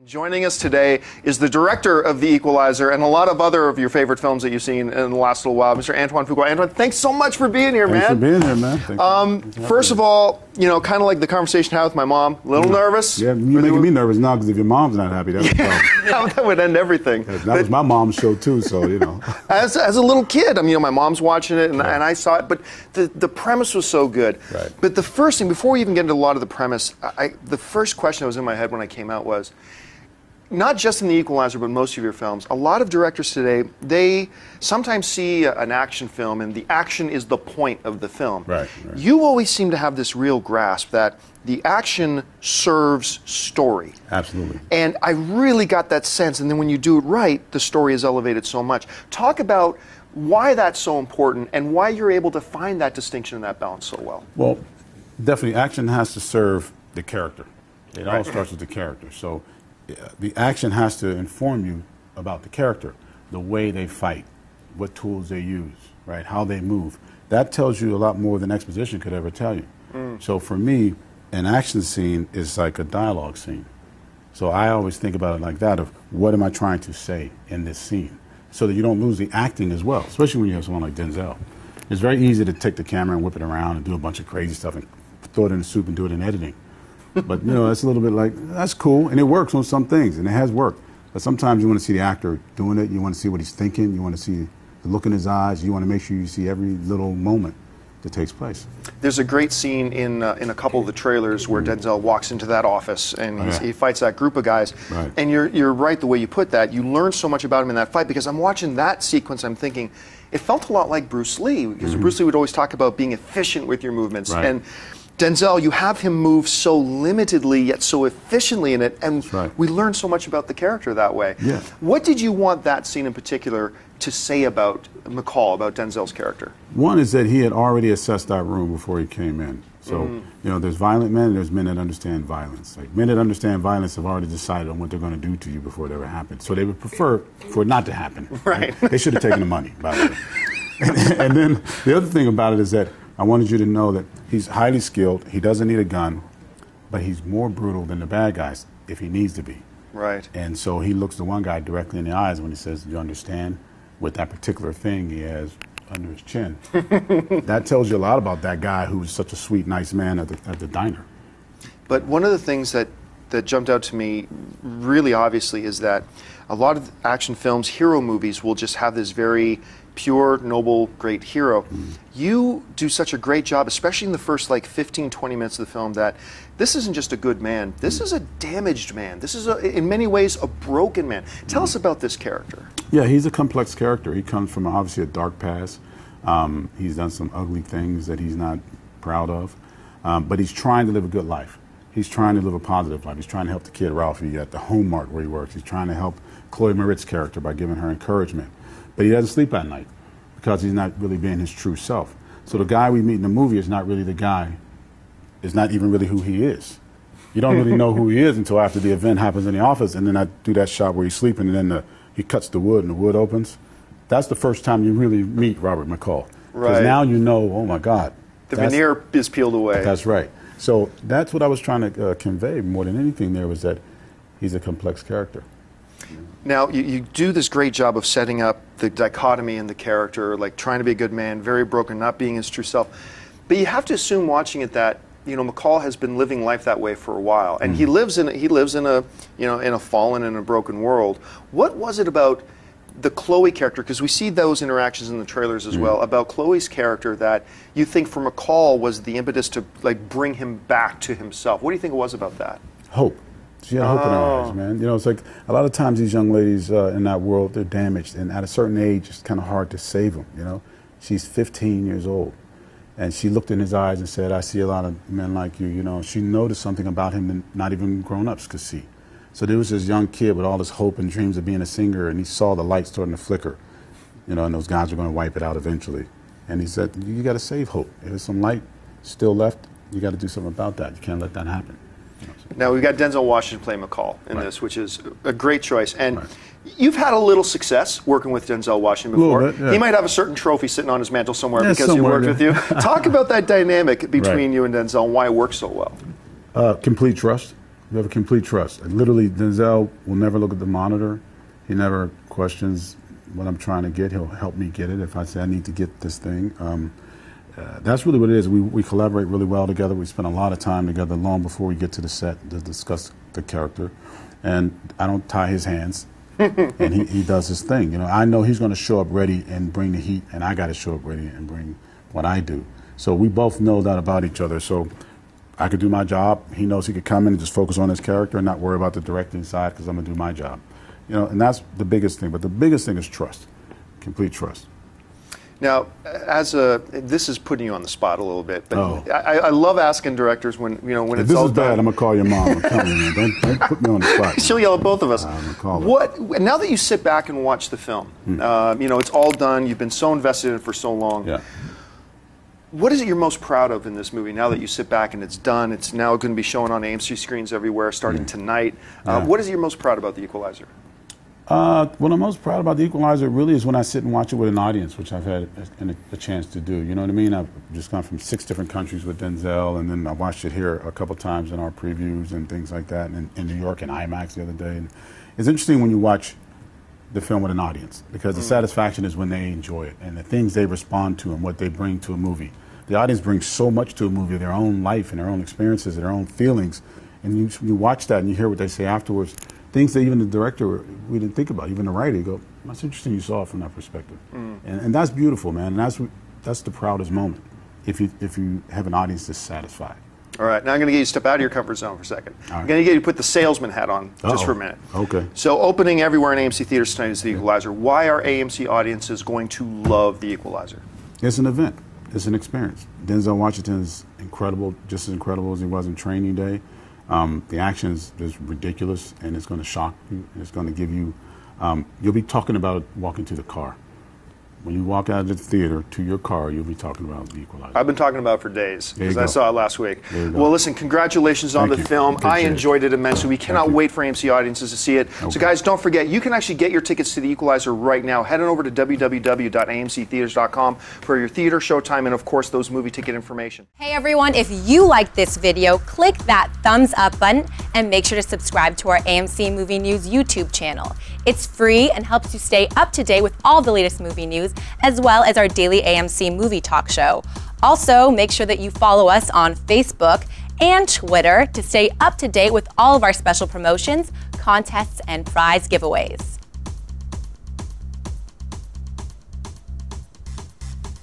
Joining us today is the director of The Equalizer and a lot of other of your favorite films that you've seen in the last little while, Mr. Antoine Fuqua. Antoine, thanks so much for being here, man. Thanks for being here, man. First of all, you know, kind of like the conversation I had with my mom, a little nervous. Yeah, you're making me nervous now because if your mom's not happy, that's a problem. That would end everything. That was my mom's show too, so, you know. As a little kid, I mean, you know, my mom's watching it and I saw it, but the premise was so good. Right. But the first thing, before we even get into a lot of the premise, the first question that was in my head when I came out was, not just in The Equalizer, but most of your films, a lot of directors today, they sometimes see an action film and the action is the point of the film. Right. You always seem to have this real grasp that the action serves story. Absolutely. And I really got that sense, and then when you do it right, the story is elevated so much. Talk about why that's so important and why you're able to find that distinction and that balance so well. Well, definitely action has to serve the character. It all starts with the character. So the action has to inform you about the character, the way they fight, what tools they use, right, how they move. That tells you a lot more than exposition could ever tell you. So for me, an action scene is like a dialogue scene. So I always think about it like that, of what am I trying to say in this scene, so that you don't lose the acting as well, especially when you have someone like Denzel. It's very easy to take the camera and whip it around and do a bunch of crazy stuff and throw it in the soup and do it in editing. But, you know, that's a little bit like, that's cool, and it works on some things, and it has worked. But sometimes you want to see the actor doing it, you want to see what he's thinking, you want to see the look in his eyes, you want to make sure you see every little moment that takes place. There's a great scene in a couple of the trailers where Denzel walks into that office and he fights that group of guys. Right. And you're right the way you put that. You learn so much about him in that fight, because I'm watching that sequence, I'm thinking, it felt a lot like Bruce Lee, because Bruce Lee would always talk about being efficient with your movements. Right. And Denzel, you have him move so limitedly yet so efficiently in it, and we learn so much about the character that way. Yeah. What did you want that scene in particular to say about McCall, about Denzel's character? One is that he had already assessed that room before he came in. So, you know, there's violent men and there's men that understand violence. Like, men that understand violence have already decided on what they're going to do to you before it ever happens. So they would prefer for it not to happen. Right. They should have taken the money, by the way. And then the other thing about it is that I wanted you to know that he's highly skilled, he doesn't need a gun, but he's more brutal than the bad guys if he needs to be. Right. And so he looks the one guy directly in the eyes when he says, "You understand?" with that particular thing he has under his chin. That tells you a lot about that guy who's such a sweet, nice man at the diner. But one of the things that jumped out to me really obviously is that a lot of action films, hero movies, will just have this very pure, noble, great hero. You do such a great job, especially in the first like 15, 20 minutes of the film, that this isn't just a good man, this is a damaged man. This is, in many ways, a broken man. Tell us about this character. Yeah, he's a complex character. He comes from obviously a dark past. He's done some ugly things that he's not proud of, but he's trying to live a good life. He's trying to live a positive life. He's trying to help the kid Ralphie at the home mart where he works. He's trying to help Chloe Moretz's character by giving her encouragement. But he doesn't sleep at night because he's not really being his true self. So the guy we meet in the movie is not really the guy, is not even really who he is. You don't really know who he is until after the event happens in the office, and then I do that shot where he's sleeping and then he cuts the wood and the wood opens. That's the first time you really meet Robert McCall. Because now you know, oh my God. The veneer is peeled away. That's right. So that's what I was trying to convey more than anything there, was that he's a complex character. Now, you do this great job of setting up the dichotomy in the character, like trying to be a good man, very broken, not being his true self. But you have to assume watching it that, you know, McCall has been living life that way for a while, and he lives in a you know, in a fallen and a broken world. What was it about the Chloe character, because we see those interactions in the trailers as well, about Chloe's character that you think for McCall was the impetus to like bring him back to himself? What do you think it was about that? Hope. She had hope in her eyes, man. You know, it's like a lot of times these young ladies in that world, they're damaged, and at a certain age, it's kind of hard to save them, you know. She's 15 years old, and she looked in his eyes and said, "I see a lot of men like you," you know. She noticed something about him that not even grown-ups could see. So there was this young kid with all this hope and dreams of being a singer, and he saw the light starting to flicker, you know, and those guys were going to wipe it out eventually. And he said, "You got to save hope. If there's some light still left, you got to do something about that. You can't let that happen." Now, we've got Denzel Washington playing McCall in this, which is a great choice. And You've had a little success working with Denzel Washington before. Bit, yeah. He might have a certain trophy sitting on his mantle somewhere Yeah, because he worked with you. yeah. Talk about that dynamic between Right. you and Denzel and why it works so well. Complete trust. We have a complete trust. Literally, Denzel will never look at the monitor. He never questions what I'm trying to get. He'll help me get it if I say I need to get this thing. That's really what it is. We collaborate really well together. We spend a lot of time together long before we get to the set to discuss the character. And I don't tie his hands. And he does his thing. You know, I know he's going to show up ready and bring the heat, and I got to show up ready and bring what I do. So we both know that about each other. So I could do my job. He knows he could come in and just focus on his character and not worry about the directing side because I'm going to do my job. You know, and that's the biggest thing. But the biggest thing is trust, complete trust. Now, this is putting you on the spot a little bit, but Oh. I love asking directors when If it's this all is bad, done. I'm going to call your mom. I'm telling you, man. Don't put me on the spot. She'll yell at both of us. I'm gonna call her. Now that you sit back and watch the film, it's all done. You've been so invested in it for so long. Yeah. What is it you're most proud of in this movie now that you sit back and it's done? It's now going to be shown on AMC screens everywhere starting tonight. Yeah. What is it you're most proud about The Equalizer? What I'm most proud about The Equalizer really is when I sit and watch it with an audience, which I've had a chance to do. You know what I mean? I've just gone from 6 different countries with Denzel, and then I watched it here a couple times in our previews and things like that, and in New York and IMAX the other day. And it's interesting when you watch the film with an audience, because the satisfaction is when they enjoy it and the things they respond to and what they bring to a movie. The audience brings so much to a movie, their own life and their own experiences and their own feelings, and you watch that and you hear what they say afterwards. Things that even the director, we didn't think about, even the writer, you go, that's interesting you saw it from that perspective. And that's beautiful, man, and that's the proudest moment, if you have an audience that's satisfied. All right, now I'm going to get you to step out of your comfort zone for a second. All right. I'm going to get you to put the salesman hat on just for a minute. Okay. So opening everywhere in AMC theaters tonight is The Equalizer. Why are AMC audiences going to love The Equalizer? It's an event. It's an experience. Denzel Washington is incredible, just as incredible as he was in Training Day. The action is ridiculous, and it's going to shock you. And it's going to give you, you'll be talking about it walking to the car. When you walk out of the theater to your car, you'll be talking about The Equalizer. I've been talking about it for days because I saw it last week. Well, listen, congratulations on Thank the you. film. Appreciate I it. enjoyed it immensely. We cannot you. wait for AMC audiences to see it. Okay. So, guys, don't forget, you can actually get your tickets to The Equalizer right now. Head on over to www.amctheaters.com for your theater, showtime, and, of course, those movie ticket information. Hey everyone, if you liked this video, click that thumbs up button and make sure to subscribe to our AMC Movie News YouTube channel. It's free and helps you stay up to date with all the latest movie news, as well as our daily AMC movie talk show. Also, make sure that you follow us on Facebook and Twitter to stay up to date with all of our special promotions, contests, and prize giveaways.